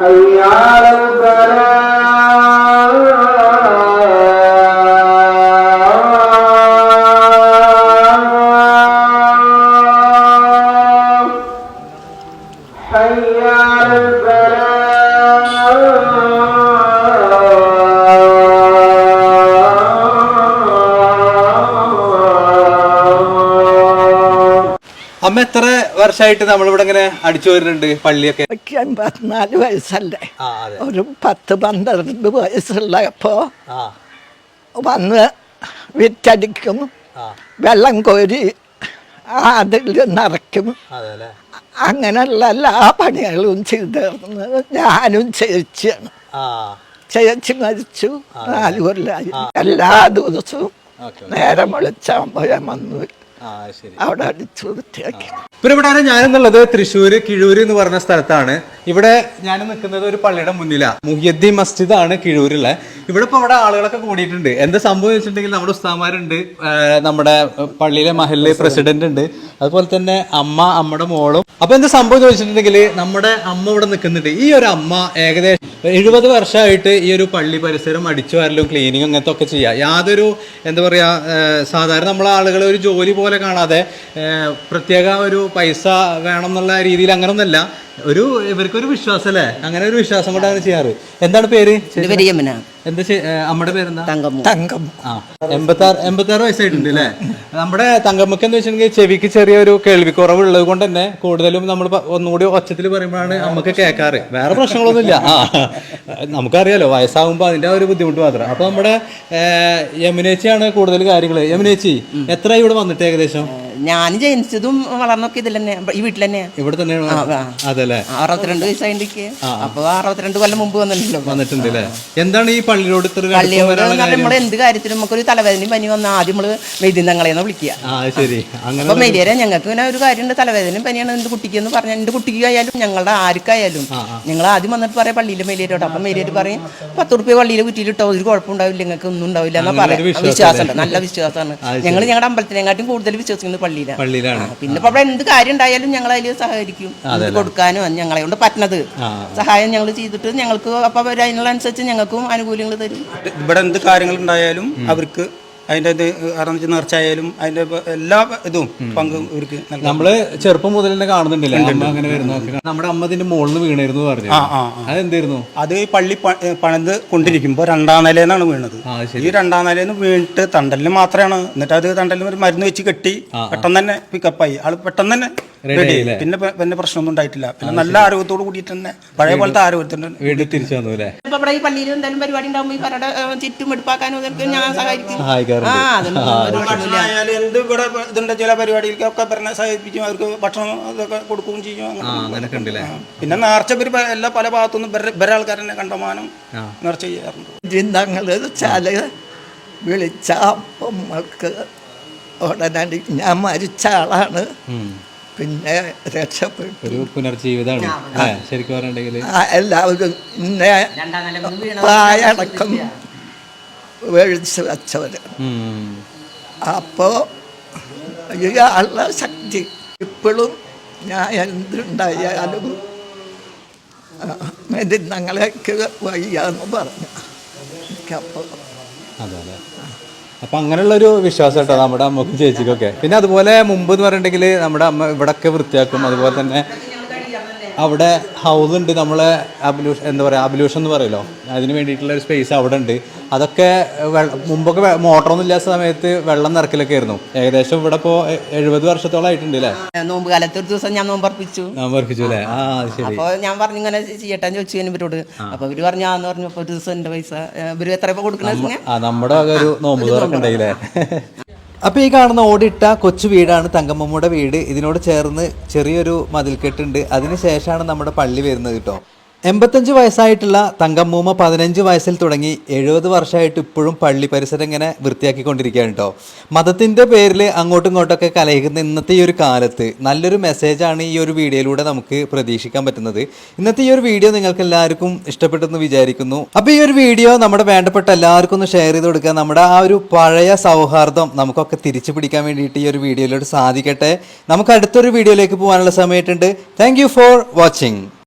حي على الفلاح حي على الفلاح അമ്മ എത്ര വർഷമായിട്ട് നമ്മളിവിടെ ഇങ്ങനെ അടിച്ചു വരുന്നുണ്ട് പള്ളിയൊക്കെ? 84 വയസ്സല്ലേ, ഒരു 10-12 വയസ്സുള്ളപ്പോ വന്ന് വിറ്റടിക്കും, വെള്ളം കോരി അതിൽ നിറയ്ക്കും. അങ്ങനെയുള്ള എല്ലാ പണികളും ചെയ്തിരുന്നത് ഞാനും ചേച്ചിയാണ്. ചേച്ചി മരിച്ചു 4 കൊല്ലമായി. എല്ലാ ദിവസവും നേരം വെളിച്ചാകുമ്പോൾ ഞാൻ വന്നു അവിടെ അടിച്ചു വൃത്തിയാക്കി. പിന്നെ ഇവിടെ ഞാനെന്നുള്ളത് തൃശ്ശൂര് കിഴൂര് എന്ന് പറഞ്ഞ സ്ഥലത്താണ്. ഇവിടെ ഞാൻ നിൽക്കുന്നത് ഒരു പള്ളിയുടെ മുന്നിലാണ്. മുഹിയുദ്ദീൻ മസ്ജിദ് ആണ് കിഴൂരുള്ള. ഇവിടെ ഇപ്പോൾ അവിടെ ആളുകളൊക്കെ കൂടിയിട്ടുണ്ട്. എന്താ സംഭവം വെച്ചിട്ടുണ്ടെങ്കിൽ നമ്മുടെ ഉസ്താമാരുണ്ട്, നമ്മുടെ പള്ളിയിലെ മഹല്ല് പ്രസിഡന്റ് ഉണ്ട്, അതുപോലെ തന്നെ അമ്മയുടെ മോളും. അപ്പൊ എന്താ സംഭവം ചോദിച്ചിട്ടുണ്ടെങ്കിൽ നമ്മുടെ അമ്മ ഇവിടെ നിൽക്കുന്നുണ്ട്. ഈ ഒരു അമ്മ ഏകദേശം 70 വർഷമായിട്ട് ഈ ഒരു പള്ളി പരിസരം അടിച്ചു വരലും ക്ലീനിങ് അങ്ങനത്തെ ഒക്കെ ചെയ്യുക. യാതൊരു എന്താ പറയുക, സാധാരണ നമ്മളെ ആളുകൾ ഒരു ജോലി പോലെ കാണാതെ പ്രത്യേക ഒരു പൈസ വേണം എന്നുള്ള രീതിയിൽ അങ്ങനൊന്നല്ല, ഇവർക്കൊരു വിശ്വാസം അല്ലേ, അങ്ങനെ ഒരു വിശ്വാസം കൊണ്ടാണ് ചെയ്യാറ്. എന്താണ് പേര്? എന്താ അമ്മയുടെ പേരെന്താ? തങ്കം. 86 വയസ്സായിട്ടുണ്ട് അല്ലേ. നമ്മുടെ തങ്കമ്മക്ക് എന്ന് വെച്ചിട്ടുണ്ടെങ്കിൽ ചെവിക്ക് ചെറിയൊരു കേൾവിക്കുറവുള്ളത് കൊണ്ട് തന്നെ കൂടുതലും നമ്മൾ ഒന്നുകൂടി ഒച്ചത്തിൽ പറയുമ്പോഴാണ് അമ്മക്ക് കേൾക്കാറ്. വേറെ പ്രശ്നങ്ങളൊന്നുമില്ല. നമുക്കറിയാലോ വയസ്സാകുമ്പോൾ അതിന്റെ ഒരു ബുദ്ധിമുട്ട് മാത്രം. അപ്പൊ നമ്മുടെ യമുനേച്ചിയാണ് കൂടുതൽ കാര്യങ്ങൾ. യമുനേച്ചി എത്രയായി ഇവിടെ വന്നിട്ട്? ഏകദേശം ഞാൻ ജനിച്ചതും വളർന്നൊക്കെ ഇതിൽ തന്നെ, ഈ വീട്ടിൽ തന്നെ. ഇവിടെ തന്നെയാണ്. അതല്ലേ, 62 വയസ്സായിട്ട്. അപ്പൊ 62 കൊല്ലം മുമ്പ് വന്നിട്ടുണ്ട് അല്ലേ. എന്താണ് ഈ പള്ളിയോട് പള്ളിയോട് നമ്മൾ എന്ത് കാര്യത്തിലും നമുക്കൊരു തലവേദനയും പനി വന്നാൽ ആദ്യം നമ്മള് മെയ്തിന്നങ്ങളെന്ന് വിളിക്കുക. അപ്പൊ മെയ്തേരെ ഞങ്ങൾക്ക് ഇങ്ങനെ ഒരു കാര്യമുണ്ട്, തലവേദനയും പനിയാണ് എന്റെ കുട്ടിക്ക് എന്ന് പറഞ്ഞാൽ, എന്റെ കുട്ടിക്ക് ആയാലും ഞങ്ങളുടെ ആർക്കായാലും ഞങ്ങൾ ആദ്യം വന്നിട്ട് പറയാം പള്ളിയിലെ മെയ്തേരോട്. അപ്പൊ മെയ്തേര് പറയും 10 റുപ്യ പള്ളിയിലെ കുറ്റിയിലിട്ടോ ഒരു കുഴപ്പമുണ്ടാവില്ല, നിങ്ങൾക്ക് ഒന്നും ഉണ്ടാവില്ല എന്നാ പറയാം. വിശ്വാസമുണ്ട്, നല്ല വിശ്വാസമാണ്. ഞങ്ങൾ ഞങ്ങളുടെ അമ്പലത്തിനെക്കാട്ടും കൂടുതൽ വിശ്വസിക്കുന്നത് പള്ളിയിലാണ്. പിന്നെ ഇപ്പൊ അവിടെ എന്ത് കാര്യം ഉണ്ടായാലും ഞങ്ങൾ അതിൽ സഹകരിക്കും, കൊടുക്കാനും ഞങ്ങളെ കൊണ്ട് പറ്റുന്നത് സഹായം ഞങ്ങൾ ചെയ്തിട്ട് ഞങ്ങൾക്ക് അപ്പൊ അതിനനുസരിച്ച് ഞങ്ങൾക്കും ആനുകൂല്യങ്ങൾ തരും. ഇവിടെ എന്ത് കാര്യങ്ങൾ ഉണ്ടായാലും അവർക്ക് അതിൻ്റെ ഇത് നേർച്ചയായാലും അതിന്റെ എല്ലാ ഇതും പങ്കും ഇവർക്ക്. നമ്മള് ചെറുപ്പം മുതൽ തന്നെ കാണുന്നുണ്ടല്ലോ അങ്ങനെ വരുന്നതൊക്കെ. നമ്മുടെ അമ്മ ഇതിന്റെ മുകളിൽ വീണായിരുന്നു പറഞ്ഞു. അതെന്തായിരുന്നു? അത് പള്ളി പണിത് കൊണ്ടിരിക്കുമ്പോ 2ാം നിലയിലാണ് വീണത്. ഈ 2ാം നിലയിൽ നിന്ന് വീണിട്ട് തണ്ടലിന് മാത്രമാണ്. എന്നിട്ട് അത് തണ്ടലിന് ഒരു മരുന്ന് വെച്ച് കെട്ടി പെട്ടെന്ന് തന്നെ പിക്കപ്പായി. ആള് പെട്ടെന്ന് തന്നെ റെഡി. പിന്നെ പ്രശ്നമൊന്നും ഉണ്ടായിട്ടില്ല. പിന്നെ നല്ല ആരോഗ്യത്തോട് കൂടിയിട്ട് തന്നെ പഴയ പോലത്തെ ആരോഗ്യത്തിന് വീട്ടിൽ തിരിച്ചു വന്നു അല്ലേ. ഇപ്പൊ ഇവിടെ ഈ പള്ളിയിൽ എന്തായാലും പരിപാടി ഉണ്ടാകുമ്പോൾ ഈ പരടെ ചുറ്റും എടുപ്പാക്കാനും ഞാൻ സഹായിക്കും. എന്ത് ഇവിടെ ഇതുണ്ട് ചില പരിപാടികൾക്കൊക്കെ പറഞ്ഞ സഹായിപ്പിക്കും, അവർക്ക് ഭക്ഷണം അതൊക്കെ കൊടുക്കുകയും ചെയ്യും. പിന്നെ നേർച്ച എല്ലാ പല ഭാഗത്തുനിന്നും വേറെ ആൾക്കാർ തന്നെ കണ്ടമാനം നേർച്ച ചെയ്യാറുണ്ട്. വിളിച്ച നമ്മൾക്ക് ഉടനടി ഞാൻ മരിച്ച ആളാണ്, പിന്നെ രക്ഷപ്പെട്ടു. ഒരു പുനർജീവിതമാണ് ശരിക്കും പറഞ്ഞിട്ടുണ്ടെങ്കിൽ. എല്ലാവരും ഇന്നെ പ്രായടക്കം മേടിച്ച് വെച്ചവര്. അപ്പോ ഇയാളുടെ ശക്തി ഇപ്പോഴും ഞാൻ എന്തുണ്ടായാലും ഞങ്ങളേക്ക് വയ്യാന്ന് പറഞ്ഞു. എനിക്കപ്പോൾ അപ്പൊ അങ്ങനെയുള്ളൊരു വിശ്വാസം കേട്ടോ നമ്മുടെ അമ്മക്കും ചേച്ചിക്കൊക്കെ. പിന്നെ അതുപോലെ മുമ്പ് എന്ന് പറഞ്ഞിട്ടുണ്ടെങ്കിൽ നമ്മുടെ അമ്മ ഇവിടെയൊക്കെ വൃത്തിയാക്കും. അതുപോലെ തന്നെ അവിടെ ഹൗസ് ഉണ്ട്, നമ്മളെ എന്താ പറയുക അബ്ലൂഷൻ എന്ന് പറയുമല്ലോ, അതിന് വേണ്ടിയിട്ടുള്ള ഒരു സ്പേസ് അവിടെ ഉണ്ട്. അതൊക്കെ മുമ്പൊക്കെ മോട്ടറൊന്നും ഇല്ലാത്ത സമയത്ത് വെള്ളം നിറക്കലൊക്കെ ആയിരുന്നു. ഏകദേശം ഇവിടെ ഇപ്പോൾ 70 വർഷത്തോളം ആയിട്ടുണ്ട് അല്ലേ. നോമ്പ് കാലത്ത് ഒരു ദിവസം ഞാൻ നോമ്പർപ്പിച്ചു അല്ലേ. ശരി. അപ്പൊ ഞാൻ പറഞ്ഞു ഇങ്ങനെ ചെയ്യട്ടാന്ന് ചോദിച്ചു ഇവരോട്. അപ്പൊ ഇവര് പറഞ്ഞാന്ന് പറഞ്ഞപ്പോ ഒരു ദിവസം എന്റെ പൈസ ഇവര് എത്ര കൊടുക്കുന്നത് നമ്മുടെ ഒരു നോമ്പ് തുറക്കണ്ടേ. അപ്പോൾ ഈ കാണുന്ന ഓടിട്ട കൊച്ചു വീടാണ് തങ്കമ്മൂടെ വീട്. ഇതിനോട് ചേർന്ന് ചെറിയൊരു മതിൽക്കെട്ടുണ്ട്. അതിന് ശേഷമാണ് നമ്മുടെ പള്ളി വരുന്നത് കേട്ടോ. 85 വയസ്സായിട്ടുള്ള തങ്കമ്മൂമ്മ 15 വയസ്സിൽ തുടങ്ങി 70 വർഷമായിട്ട് ഇപ്പോഴും പള്ളി പരിസരം ഇങ്ങനെ വൃത്തിയാക്കിക്കൊണ്ടിരിക്കുകയാണ് കേട്ടോ. മതത്തിൻ്റെ പേരിൽ അങ്ങോട്ടും ഇങ്ങോട്ടൊക്കെ കലഹിക്കുന്ന ഇന്നത്തെ ഈ ഒരു കാലത്ത് നല്ലൊരു മെസ്സേജാണ് ഈ ഒരു വീഡിയോയിലൂടെ നമുക്ക് പ്രതീക്ഷിക്കാൻ പറ്റുന്നത്. ഇന്നത്തെ ഈ ഒരു വീഡിയോ നിങ്ങൾക്ക് എല്ലാവർക്കും ഇഷ്ടപ്പെട്ടെന്ന് വിചാരിക്കുന്നു. അപ്പോൾ ഈ ഒരു വീഡിയോ നമ്മുടെ വേണ്ടപ്പെട്ട എല്ലാവർക്കും ഒന്ന് ഷെയർ ചെയ്ത് കൊടുക്കുക. നമ്മുടെ ആ ഒരു പഴയ സൗഹാർദ്ദം നമുക്കൊക്കെ തിരിച്ചു പിടിക്കാൻ വേണ്ടിയിട്ട് ഈ ഒരു വീഡിയോയിലൂടെ സാധിക്കട്ടെ. നമുക്ക് അടുത്തൊരു വീഡിയോയിലേക്ക് പോകാനുള്ള സമയമുണ്ട്. Thank you for watching.